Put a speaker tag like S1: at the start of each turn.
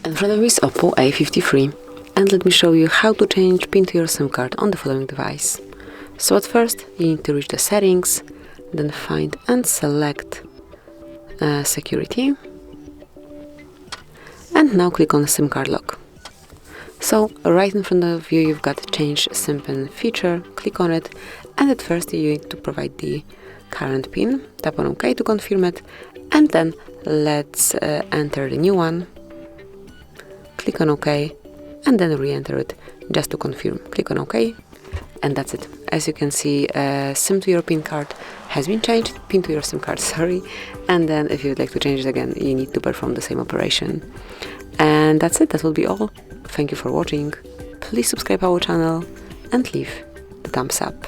S1: In front of me is OPPO A53, and let me show you how to change PIN to your SIM card on the following device. So at first you need to reach the settings, then find and select security, and now click on SIM card lock. So right in front of you you've got change SIM PIN feature, click on it, and at first you need to provide the current PIN, tap on OK to confirm it, and then let's enter the new one. Click on OK, and then re-enter it just to confirm. Click on OK, and that's it. As you can see, SIM to your PIN card has been changed, PIN to your SIM card, sorry. And then if you'd like to change it again, you need to perform the same operation. And that's it, that will be all. Thank you for watching. Please subscribe our channel and leave the thumbs up.